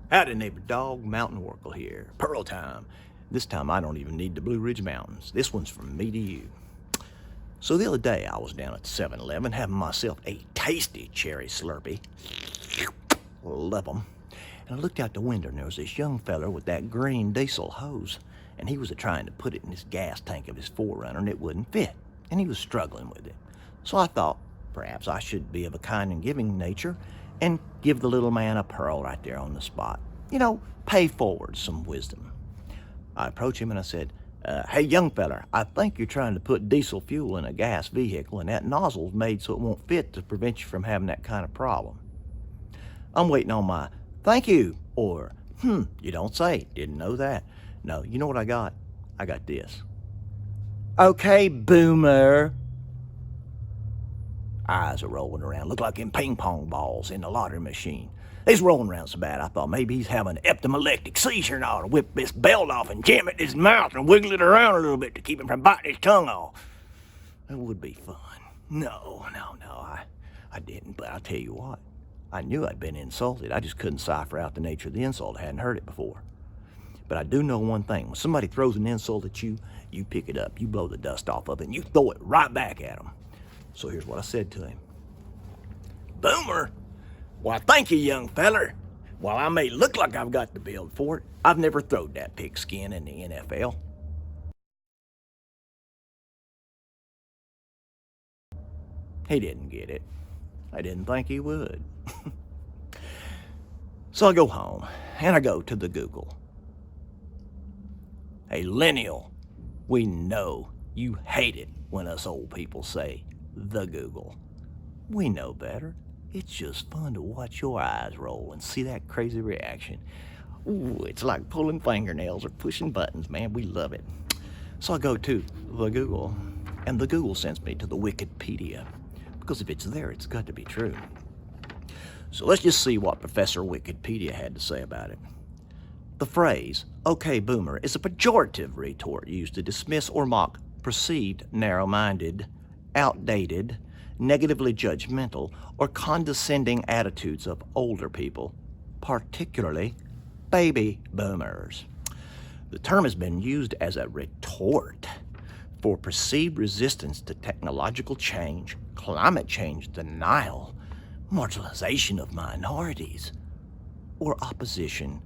Howdy, neighbor dog. Mountain Oracle here. Pearl time. This time I don't even need the Blue Ridge Mountains. This one's from me to you. So the other day I was down at 7-Eleven having myself a tasty cherry Slurpee. Love them. And I looked out the window and there was this young feller with that green diesel hose. And he was trying to put it in this gas tank of his 4Runner and it wouldn't fit. And he was struggling with it. So I thought perhaps I should be of a kind and giving nature and give the little man a pearl right there on the spot. You know, pay forward some wisdom. I approached him and I said, hey, young feller, I think you're trying to put diesel fuel in a gas vehicle and that nozzle's made so it won't fit to prevent you from having that kind of problem. I'm waiting on my thank you or, you don't say, didn't know that. No, you know what I got? I got this. Okay, boomer. Eyes are rolling around, look like them ping pong balls in the lottery machine. He's rolling around so bad I thought maybe he's having an epileptic seizure and I ought to whip this belt off and jam it in his mouth and wiggle it around a little bit to keep him from biting his tongue off. That would be fun. No, I didn't, but I'll tell you what. I knew I'd been insulted. I just couldn't cipher out the nature of the insult. I hadn't heard it before. But I do know one thing. When somebody throws an insult at you, you pick it up, you blow the dust off of it, and you throw it right back at them. So here's what I said to him. Boomer? Why, thank you, young feller. While I may look like I've got the build for it, I've never throwed that pigskin in the NFL. He didn't get it. I didn't think he would. So I go home, and I go to the Google. Hey, Lineal, we know you hate it when us old people say the Google. We know better. It's just fun to watch your eyes roll and see that crazy reaction. Ooh, it's like pulling fingernails or pushing buttons, man. We love it. So I go to the Google, and the Google sends me to the Wikipedia, because if it's there, it's got to be true. So let's just see what Professor Wikipedia had to say about it. The phrase, okay, boomer, is a pejorative retort used to dismiss or mock perceived narrow-minded, outdated, negatively judgmental, or condescending attitudes of older people, particularly baby boomers. The term has been used as a retort for perceived resistance to technological change, climate change denial, marginalization of minorities, or opposition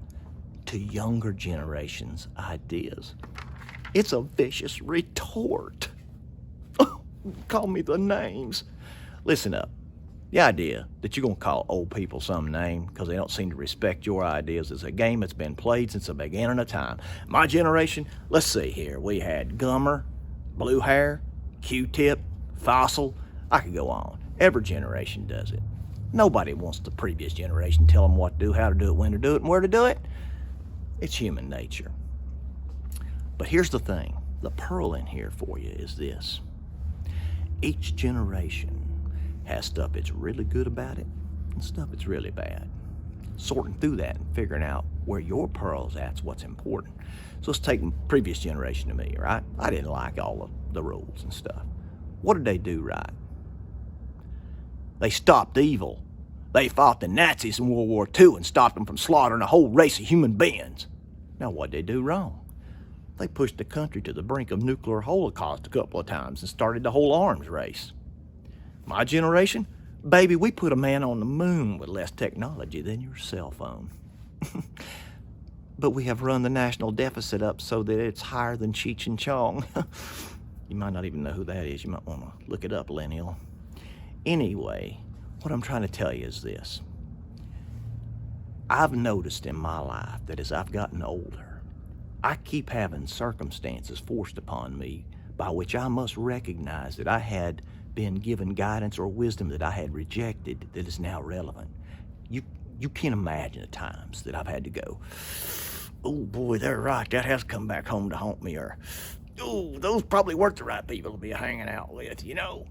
to younger generations' ideas. It's a vicious retort. Call me the names. Listen up. The idea that you're going to call old people some name because they don't seem to respect your ideas is a game that's been played since the beginning of time. My generation, let's see here. We had Gummer, Blue Hair, Q-Tip, Fossil. I could go on. Every generation does it. Nobody wants the previous generation to tell them what to do, how to do it, when to do it, and where to do it. It's human nature. But here's the thing. The pearl in here for you is this. Each generation has stuff that's really good about it and stuff that's really bad. Sorting through that and figuring out where your pearl's at's what's important. So let's take previous generation to me, right? I didn't like all of the rules and stuff. What did they do right? They stopped evil. They fought the Nazis in World War II and stopped them from slaughtering a whole race of human beings. Now what'd they do wrong? They pushed the country to the brink of nuclear holocaust a couple of times and started the whole arms race. My generation, baby, we put a man on the moon with less technology than your cell phone. But we have run the national deficit up so that it's higher than Cheech and Chong. You might not even know who that is. You might want to look it up, Lineal. Anyway, what I'm trying to tell you is this. I've noticed in my life that as I've gotten older, I keep having circumstances forced upon me by which I must recognize that I had been given guidance or wisdom that I had rejected that is now relevant. You can't imagine the times that I've had to go, oh boy, they're right, that has come back home to haunt me, or, oh, those probably weren't the right people to be hanging out with, you know?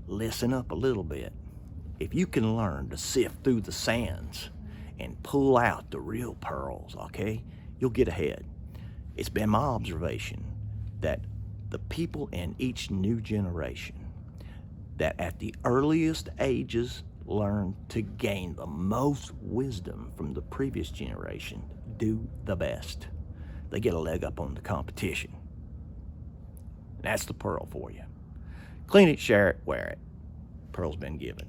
Listen up a little bit. If you can learn to sift through the sands and pull out the real pearls, okay, you'll get ahead. It's been my observation that the people in each new generation that at the earliest ages learn to gain the most wisdom from the previous generation do the best. They get a leg up on the competition. That's the pearl for you. Clean it, share it, wear it. Pearl's been given.